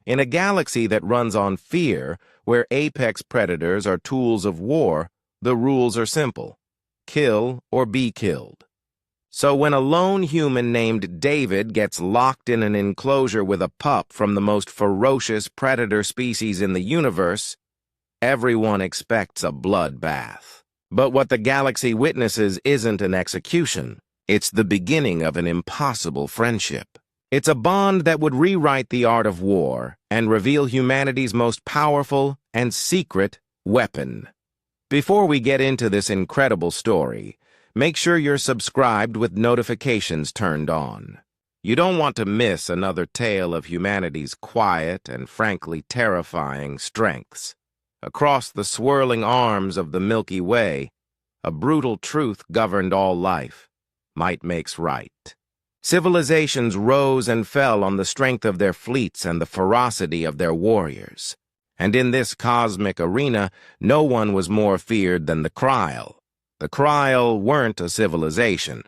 In a galaxy that runs on fear, where apex predators are tools of war, the rules are simple: kill or be killed. So when a lone human named David gets locked in an enclosure with a pup from the most ferocious predator species in the universe, everyone expects a bloodbath. But what the galaxy witnesses isn't an execution. It's the beginning of an impossible friendship. It's a bond that would rewrite the art of war and reveal humanity's most powerful and secret weapon. Before we get into this incredible story, make sure you're subscribed with notifications turned on. You don't want to miss another tale of humanity's quiet and frankly terrifying strengths. Across the swirling arms of the Milky Way, a brutal truth governed all life: might makes right. Civilizations rose and fell on the strength of their fleets and the ferocity of their warriors. And in this cosmic arena, no one was more feared than the Kryll. The Kryll weren't a civilization.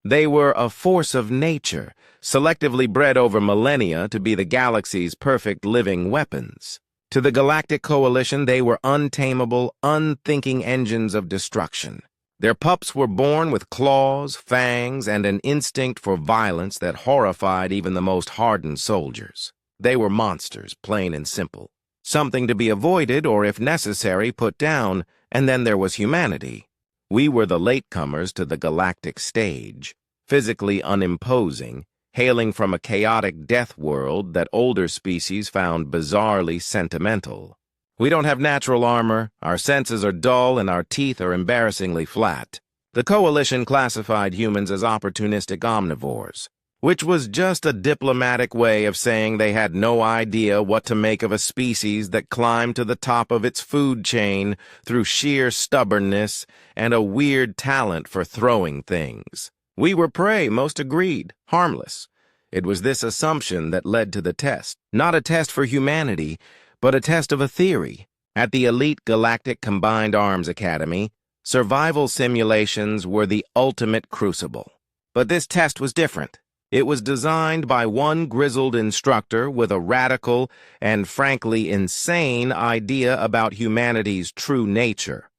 They were a force of nature, selectively bred over millennia to be the galaxy's perfect living weapons. To the Galactic Coalition, they were untamable, unthinking engines of destruction. Their pups were born with claws, fangs, and an instinct for violence that horrified even the most hardened soldiers. They were monsters, plain and simple. Something to be avoided or, if necessary, put down, and then there was humanity. We were the latecomers to the galactic stage, physically unimposing, hailing from a chaotic death world that older species found bizarrely sentimental. We don't have natural armor, our senses are dull, and our teeth are embarrassingly flat. The Coalition classified humans as opportunistic omnivores, which was just a diplomatic way of saying they had no idea what to make of a species that climbed to the top of its food chain through sheer stubbornness and a weird talent for throwing things. We were prey, most agreed, harmless. It was this assumption that led to the test, not a test for humanity, but a test of a theory. At the elite Galactic Combined Arms Academy, survival simulations were the ultimate crucible. But this test was different. It was designed by one grizzled instructor with a radical and frankly insane idea about humanity's true nature.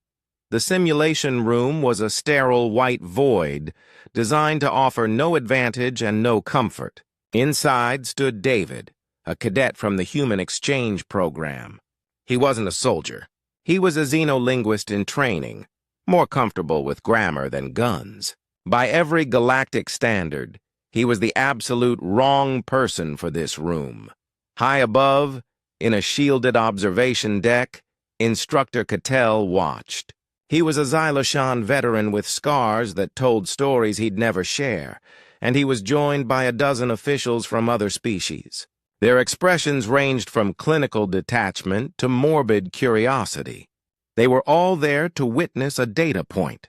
The simulation room was a sterile white void, designed to offer no advantage and no comfort. Inside stood David, a cadet from the Human Exchange Program. He wasn't a soldier. He was a xenolinguist in training, more comfortable with grammar than guns. By every galactic standard, he was the absolute wrong person for this room. High above, in a shielded observation deck, Instructor Cattell watched. He was a Xyloshon veteran with scars that told stories he'd never share, and he was joined by a dozen officials from other species. Their expressions ranged from clinical detachment to morbid curiosity. They were all there to witness a data point: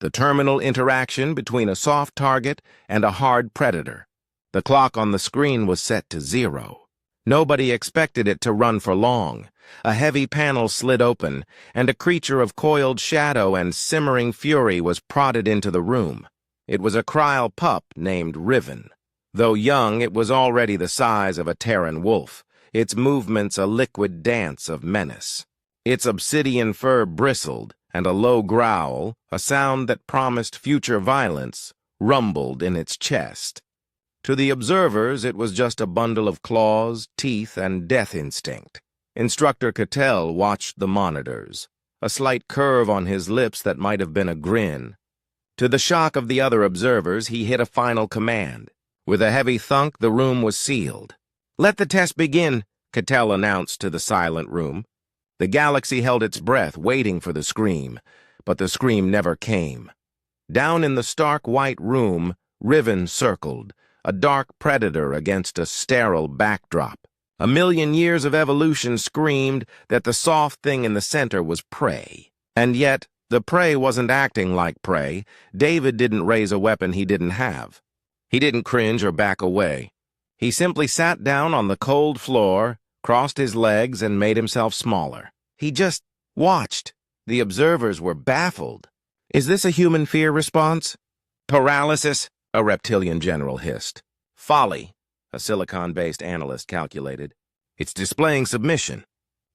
the terminal interaction between a soft target and a hard predator. The clock on the screen was set to 0. Nobody expected it to run for long. A heavy panel slid open, and a creature of coiled shadow and simmering fury was prodded into the room. It was a Kryll pup named Riven. Though young, it was already the size of a Terran wolf, its movements a liquid dance of menace. Its obsidian fur bristled, and a low growl, a sound that promised future violence, rumbled in its chest. To the observers, it was just a bundle of claws, teeth, and death instinct. Instructor Cattell watched the monitors, a slight curve on his lips that might have been a grin. To the shock of the other observers, he hit a final command. With a heavy thunk, the room was sealed. "Let the test begin," Cattell announced to the silent room. The galaxy held its breath, waiting for the scream, but the scream never came. Down in the stark white room, Riven circled, a dark predator against a sterile backdrop. A million years of evolution screamed that the soft thing in the center was prey. And yet, the prey wasn't acting like prey. David didn't raise a weapon he didn't have. He didn't cringe or back away. He simply sat down on the cold floor, crossed his legs, and made himself smaller. He just watched. The observers were baffled. "Is this a human fear response?" "Paralysis," a reptilian general hissed. "Folly," a silicon-based analyst calculated. It's displaying submission.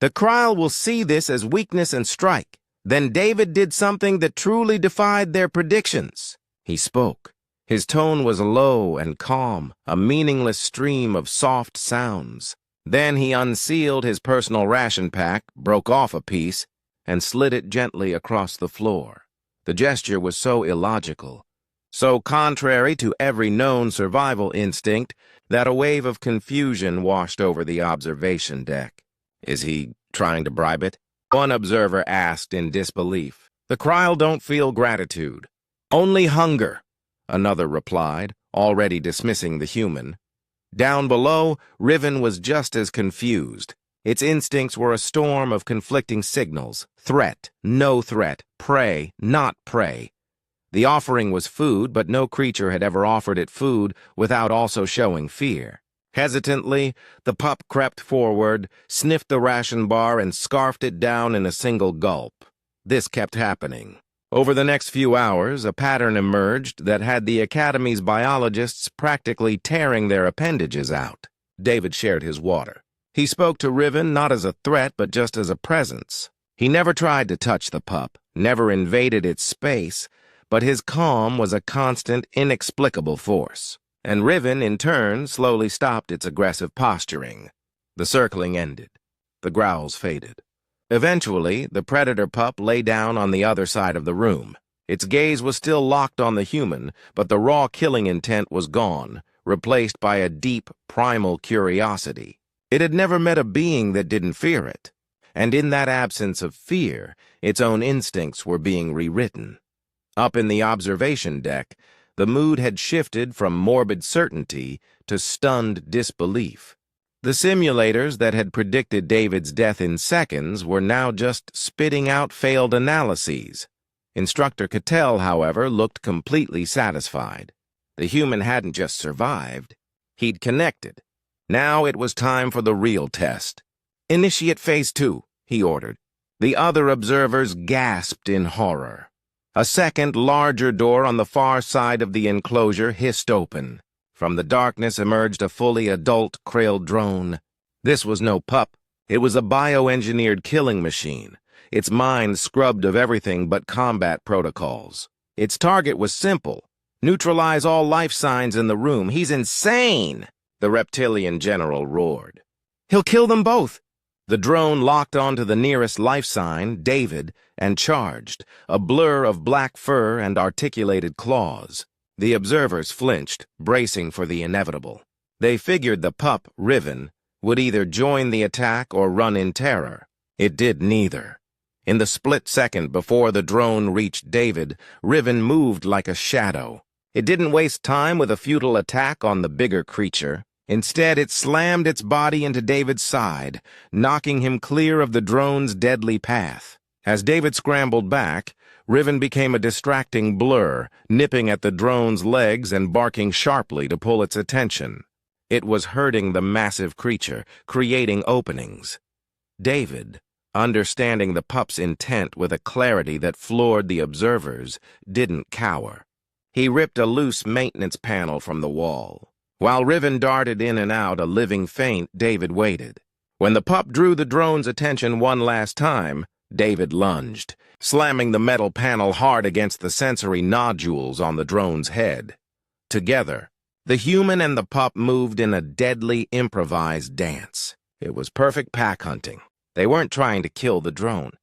The Kryl will see this as weakness and strike. Then David did something that truly defied their predictions. He spoke. His tone was low and calm, a meaningless stream of soft sounds. Then he unsealed his personal ration pack, broke off a piece, and slid it gently across the floor. The gesture was so illogical, so contrary to every known survival instinct, that a wave of confusion washed over the observation deck. Is he trying to bribe it? One observer asked in disbelief. The Kryl don't feel gratitude, only hunger, another replied, already dismissing the human. Down below, Riven was just as confused. Its instincts were a storm of conflicting signals: threat, no threat, prey, not prey. The offering was food, but no creature had ever offered it food without also showing fear. Hesitantly, the pup crept forward, sniffed the ration bar, and scarfed it down in a single gulp. This kept happening. Over the next few hours, a pattern emerged that had the Academy's biologists practically tearing their appendages out. David shared his water. He spoke to Riven not as a threat, but just as a presence. He never tried to touch the pup, never invaded its space, but his calm was a constant, inexplicable force. And Riven, in turn, slowly stopped its aggressive posturing. The circling ended. The growls faded. Eventually, the predator pup lay down on the other side of the room. Its gaze was still locked on the human, but the raw killing intent was gone, replaced by a deep, primal curiosity. It had never met a being that didn't fear it, and in that absence of fear, its own instincts were being rewritten. Up in the observation deck, the mood had shifted from morbid certainty to stunned disbelief. The simulators that had predicted David's death in seconds were now just spitting out failed analyses. Instructor Cattell, however, looked completely satisfied. The human hadn't just survived, he'd connected. Now it was time for the real test. "Initiate Phase 2, he ordered. The other observers gasped in horror. A second, larger door on the far side of the enclosure hissed open. From the darkness emerged a fully adult Kryl drone. This was no pup. It was a bioengineered killing machine, its mind scrubbed of everything but combat protocols. Its target was simple: neutralize all life signs in the room. "He's insane!" the reptilian general roared. "He'll kill them both!" The drone locked onto the nearest life sign, David, and charged, a blur of black fur and articulated claws. The observers flinched, bracing for the inevitable. They figured the pup, Riven, would either join the attack or run in terror. It did neither. In the split second before the drone reached David, Riven moved like a shadow. It didn't waste time with a futile attack on the bigger creature. Instead, it slammed its body into David's side, knocking him clear of the drone's deadly path. As David scrambled back, Riven became a distracting blur, nipping at the drone's legs and barking sharply to pull its attention. It was hurting the massive creature, creating openings. David, understanding the pup's intent with a clarity that floored the observers, didn't cower. He ripped a loose maintenance panel from the wall. While Riven darted in and out, a living feint, David waited. When the pup drew the drone's attention one last time, David lunged, slamming the metal panel hard against the sensory nodules on the drone's head. Together, the human and the pup moved in a deadly, improvised dance. It was perfect pack hunting. They weren't trying to kill the drone.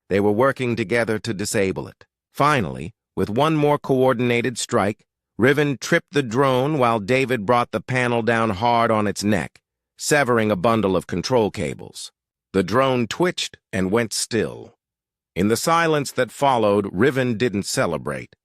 They were working together to disable it. Finally, with one more coordinated strike, Riven tripped the drone while David brought the panel down hard on its neck, severing a bundle of control cables. The drone twitched and went still. In the silence that followed, Riven didn't celebrate.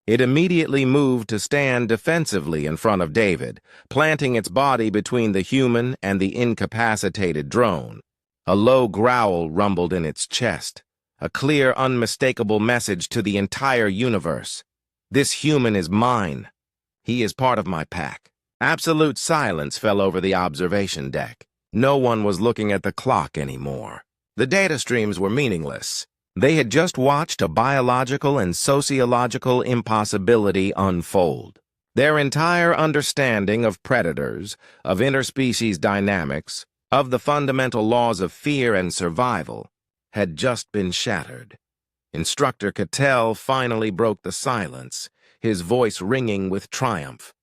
It immediately moved to stand defensively in front of David, planting its body between the human and the incapacitated drone. A low growl rumbled in its chest, a clear, unmistakable message to the entire universe. "This human is mine. He is part of my pack." Absolute silence fell over the observation deck. No one was looking at the clock anymore. The data streams were meaningless. They had just watched a biological and sociological impossibility unfold. Their entire understanding of predators, of interspecies dynamics, of the fundamental laws of fear and survival, had just been shattered. Instructor Cattell finally broke the silence, his voice ringing with triumph.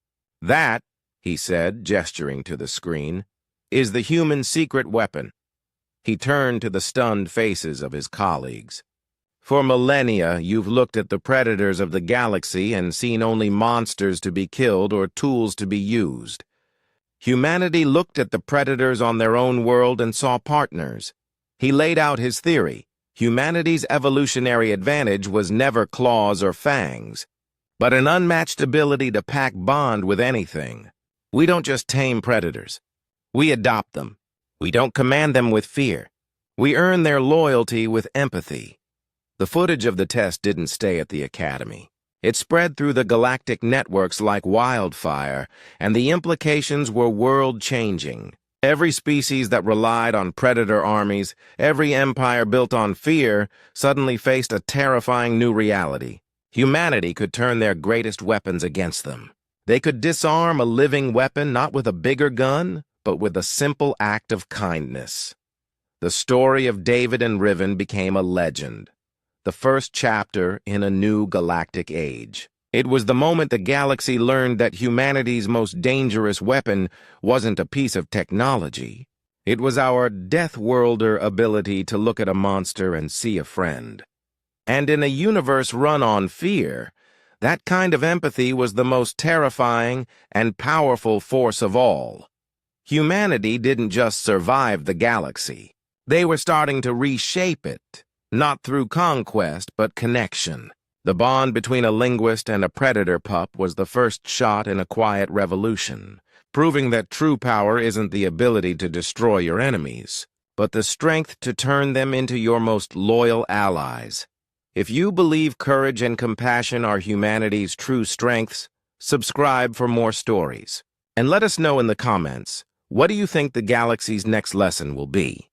"That," he said, gesturing to the screen, "is the human secret weapon." He turned to the stunned faces of his colleagues. "For millennia, you've looked at the predators of the galaxy and seen only monsters to be killed or tools to be used. Humanity looked at the predators on their own world and saw partners." He laid out his theory. Humanity's evolutionary advantage was never claws or fangs, but an unmatched ability to pack bond with anything. We don't just tame predators. We adopt them. We don't command them with fear. We earn their loyalty with empathy. The footage of the test didn't stay at the Academy. It spread through the galactic networks like wildfire, and the implications were world-changing. Every species that relied on predator armies, every empire built on fear, suddenly faced a terrifying new reality. Humanity could turn their greatest weapons against them. They could disarm a living weapon not with a bigger gun, but with a simple act of kindness. The story of David and Riven became a legend, the first chapter in a new galactic age. It was the moment the galaxy learned that humanity's most dangerous weapon wasn't a piece of technology. It was our Death-Worlder ability to look at a monster and see a friend. And in a universe run on fear, that kind of empathy was the most terrifying and powerful force of all. Humanity didn't just survive the galaxy. They were starting to reshape it, not through conquest, but connection. The bond between a linguist and a predator pup was the first shot in a quiet revolution, proving that true power isn't the ability to destroy your enemies, but the strength to turn them into your most loyal allies. If you believe courage and compassion are humanity's true strengths, subscribe for more stories. And let us know in the comments, what do you think the galaxy's next lesson will be?